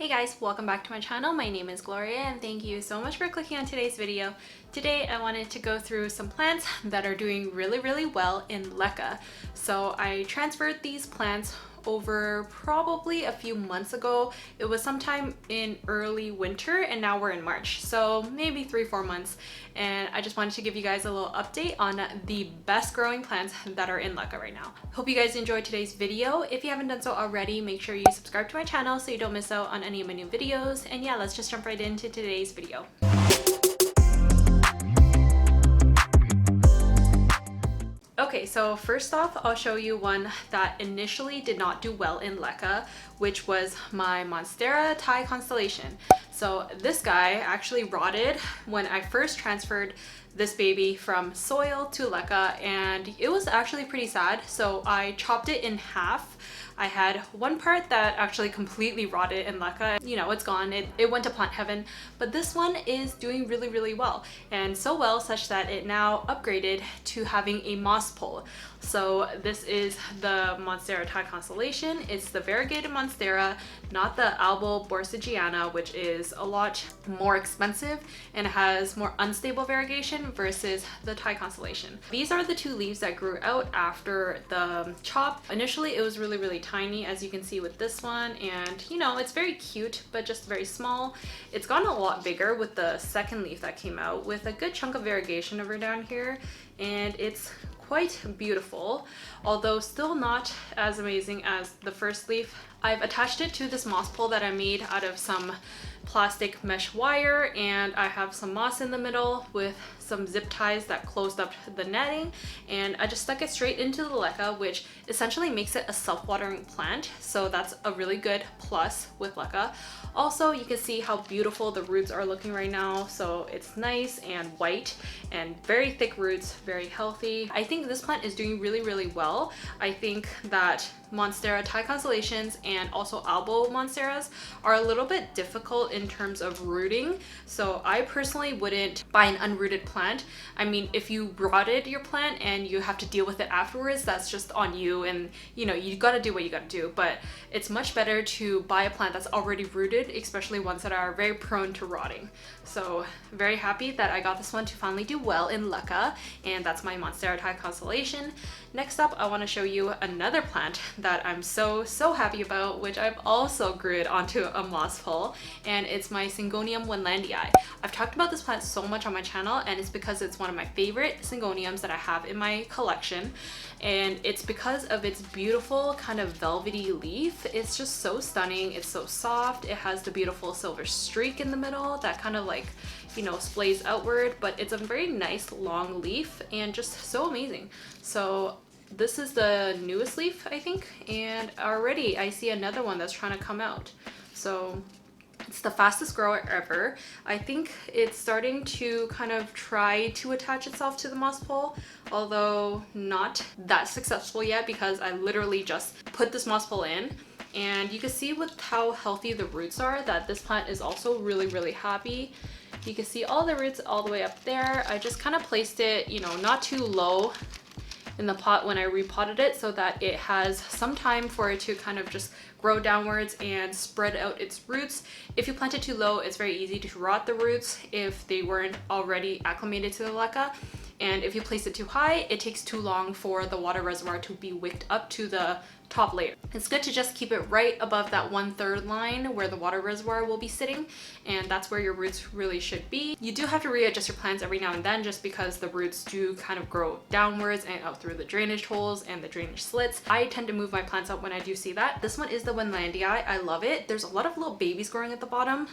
Hey guys, welcome back to my channel. My name is Gloria and thank you so much for clicking on today's video. Today I wanted to go through some plants that are doing really well in Leca. So I transferred these plants over probably a few months ago. It was sometime in early winter and now we're in March, so maybe 3-4 months, and I just wanted to give you guys a little update on the best growing plants that are in Leca right now. Hope you guys enjoyed today's video. If you haven't done so already, make sure you subscribe to my channel so you don't miss out on any of my new videos. And yeah, let's just jump right into today's video. Okay, so first off, I'll show you one that initially did not do well in Leca, which was my Monstera Thai constellation. So this guy actually rotted when I first transferred this baby from soil to Leca, and it was actually pretty sad. So I chopped it in half. I had one part that actually completely rotted in Leca. You know, it's gone. It went to plant heaven. But this one is doing really well, and so well such that it now upgraded to having a moss pole. So this is the Monstera Thai constellation. It's the variegated Monstera, not the Albo-Borsigiana, which is a lot more expensive and has more unstable variegation versus the Thai constellation. These are the two leaves that grew out after the chop. Initially it was really tiny, as you can see with this one, and you know, it's very cute but just very small. It's gotten a lot bigger with the second leaf that came out, with a good chunk of variegation over down here, and it's quite beautiful, although still not as amazing as the first leaf. I've attached it to this moss pole that I made out of some plastic mesh wire, and I have some moss in the middle with some zip ties that closed up the netting, and I just stuck it straight into the Leca, which essentially makes it a self-watering plant. So that's a really good plus with Leca. Also, you can see how beautiful the roots are looking right now. So it's nice and white and very thick roots, very healthy. I think this plant is doing really well. I think that Monstera Thai constellations and also Albo Monsteras are a little bit difficult in terms of rooting. So I personally wouldn't buy an unrooted plant. I mean, if you rotted your plant and you have to deal with it afterwards, that's just on you, and you know, you gotta do what you gotta do. But it's much better to buy a plant that's already rooted, especially ones that are very prone to rotting. So very happy that I got this one to finally do well in Leca, and that's my Monstera Thai constellation. Next up, I want to show you another plant that I'm so happy about, which I've also glued onto a moss pole, and it's my Syngonium Wenlandii. I've talked about this plant so much on my channel, and it's because it's one of my favorite Syngoniums that I have in my collection, and it's because of its beautiful kind of velvety leaf. It's just so stunning. It's so soft. It has the beautiful silver streak in the middle that kind of like, you know, splays outward, but it's a very nice long leaf and just so amazing. So this is the newest leaf, I think, and already I see another one that's trying to come out. So it's the fastest grower ever. I think it's starting to kind of try to attach itself to the moss pole, although not that successful yet, because I literally just put this moss pole in. And you can see with how healthy the roots are that this plant is also really happy. You can see all the roots all the way up there. I just kind of placed it, you know, not too low in the pot when I repotted it, so that it has some time for it to kind of just grow downwards and spread out its roots. If you plant it too low, it's very easy to rot the roots if they weren't already acclimated to the Leca. And if you place it too high, it takes too long for the water reservoir to be wicked up to the top layer. It's good to just keep it right above that 1/3 line where the water reservoir will be sitting, and that's where your roots really should be. You do have to readjust your plants every now and then, just because the roots do kind of grow downwards and out through the drainage holes and the drainage slits. I tend to move my plants out when I do see that. This one is the Wenlandii. I love it. There's a lot of little babies growing at the bottom.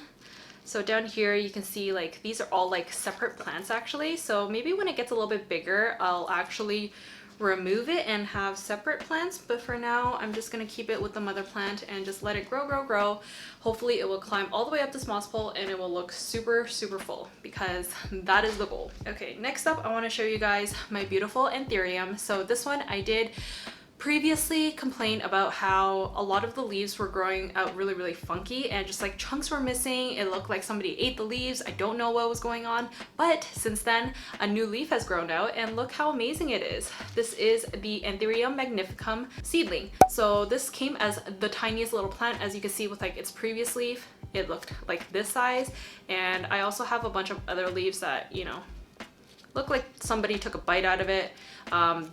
So down here you can see like these are all like separate plants actually. So maybe when it gets a little bit bigger, I'll actually remove it and have separate plants, but for now I'm just gonna keep it with the mother plant and just let it grow. Hopefully it will climb all the way up this moss pole and it will look super full, because that is the goal. Okay, next up I want to show you guys my beautiful Anthurium. So this one I did previously complained about how a lot of the leaves were growing out really funky and just like chunks were missing. It looked like somebody ate the leaves. I don't know what was going on, but since then a new leaf has grown out and look how amazing it is. This is the ANTHURIUM magnificum seedling. So this came as the tiniest little plant. As you can see with like its previous leaf, it looked like this size, and I also have a bunch of other leaves that, you know, look like somebody took a bite out of it.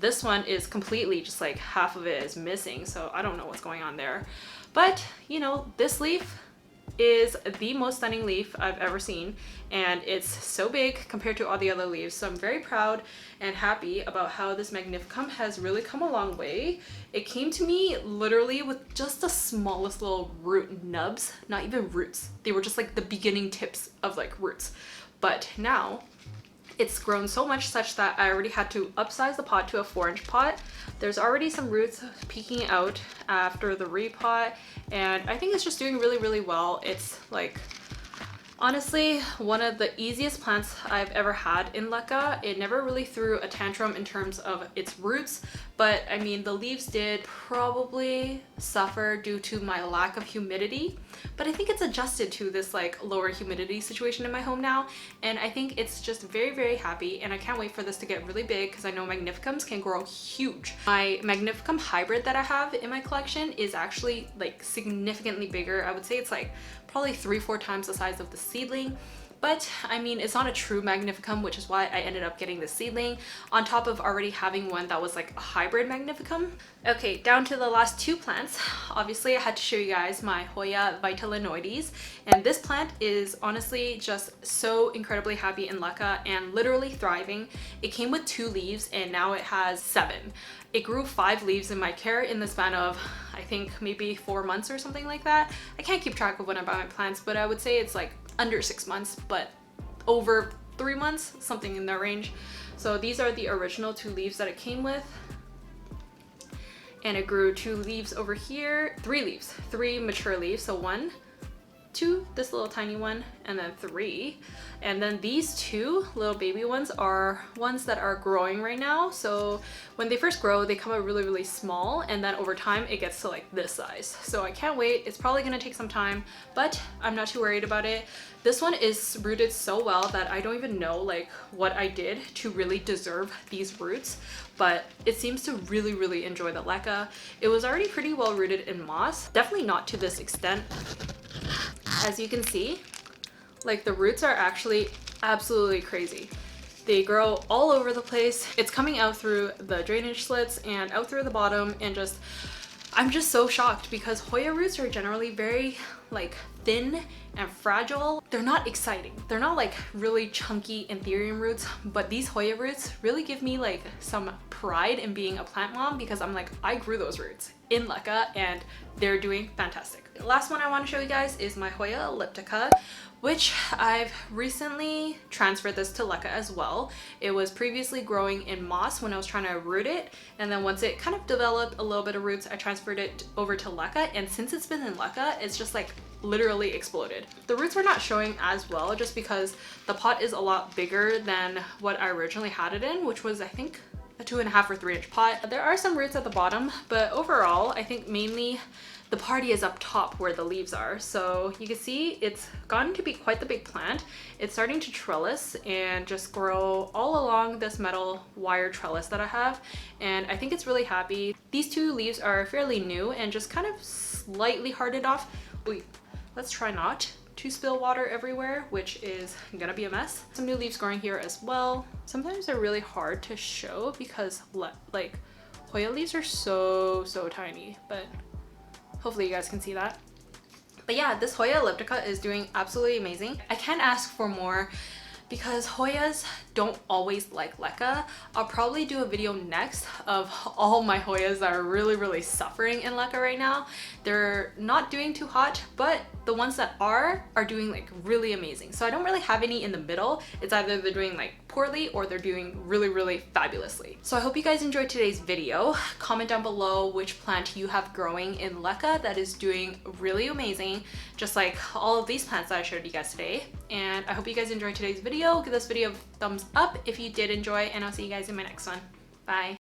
This one is completely just like half of it is missing, so I don't know what's going on there. But you know, this leaf is the most stunning leaf I've ever seen, and it's so big compared to all the other leaves. So I'm very proud and happy about how this magnificum has really come a long way. It came to me literally with just the smallest little root nubs, not even roots. They were just like the beginning tips of like roots. But now it's grown so much such that I already had to upsize the pot to a 4-inch pot. There's already some roots peeking out after the repot, and I think it's just doing really well. It's like honestly one of the easiest plants I've ever had in Leca. It never really threw a tantrum in terms of its roots, but I mean the leaves did probably suffer due to my lack of humidity, but I think it's adjusted to this like lower humidity situation in my home now, and I think it's just very happy, and I can't wait for this to get really big because I know magnificums can grow huge. My magnificum hybrid that I have in my collection is actually like significantly bigger. I would say it's like probably 3-4 times the size of the seedling. But I mean, it's not a true magnificum, which is why I ended up getting the seedling on top of already having one that was like a hybrid magnificum. Okay, down to the last 2 plants. Obviously I had to show you guys my HOYA VITELLINOIDES, and this plant is honestly just so incredibly happy in Leca and literally thriving. It came with 2 leaves and now it has 7. It grew 5 leaves in my care in the span of, I think maybe 4 months or something like that. I can't keep track of when I buy my plants, but I would say it's like under 6 months, but over 3 months, something in that range. So these are the original 2 leaves that it came with. And it grew 2 leaves over here, 3 leaves, 3 mature leaves. So 1, 2, this little tiny one, and then 3. And then these 2 little baby ones are ones that are growing right now. So when they first grow, they come out really small, and then over time it gets to like this size. So I can't wait. It's probably gonna take some time, but I'm not too worried about it. This one is rooted so well that I don't even know like what I did to really deserve these roots, but it seems to really enjoy the Leca. It was already pretty well rooted in moss, definitely not to this extent. As you can see, like the roots are actually absolutely crazy. They grow all over the place. It's coming out through the drainage slits and out through the bottom, and just I'm just so shocked because HOYA roots are generally very like thin and fragile. They're not exciting. They're not like really chunky ANTHURIUM roots, but these HOYA roots really give me like some pride in being a plant mom, because I'm like, I grew those roots in Leca and they're doing fantastic. The last one I want to show you guys is my HOYA elliptica, which I've recently transferred this to Leca as well. It was previously growing in moss when I was trying to root it, and then once it kind of developed a little bit of roots, I transferred it over to Leca, and since it's been in Leca, it's just like literally exploded. The roots are not showing as well just because the pot is a lot bigger than what I originally had it in, which was I think a 2.5 or 3-inch pot. There are some roots at the bottom, but overall I think mainly the party is up top where the leaves are. So you can see it's gotten to be quite the big plant. It's starting to trellis and just grow all along this metal wire trellis that I have, and I think it's really happy. These 2 leaves are fairly new and just kind of slightly hardened off. Wait, let's try not to spill water everywhere, which is gonna be a mess. Some new leaves growing here as well. Sometimes they're really hard to show because like HOYA leaves are so tiny, but hopefully you guys can see that. But yeah, this HOYA elliptica is doing absolutely amazing. I can't ask for more because HOYAs don't always like Leca. I'll probably do a video next of all my HOYAs that are really suffering in Leca right now. They're not doing too hot, but the ones that are doing like really amazing. So I don't really have any in the middle. It's either they're doing like poorly or they're doing really fabulously. So I hope you guys enjoyed today's video. Comment down below which plant you have growing in Leca that is doing really amazing, just like all of these plants that I showed you guys today. And I hope you guys enjoyed today's video. Give this video a thumbs up if you did enjoy, and I'll see you guys in my next one. Bye.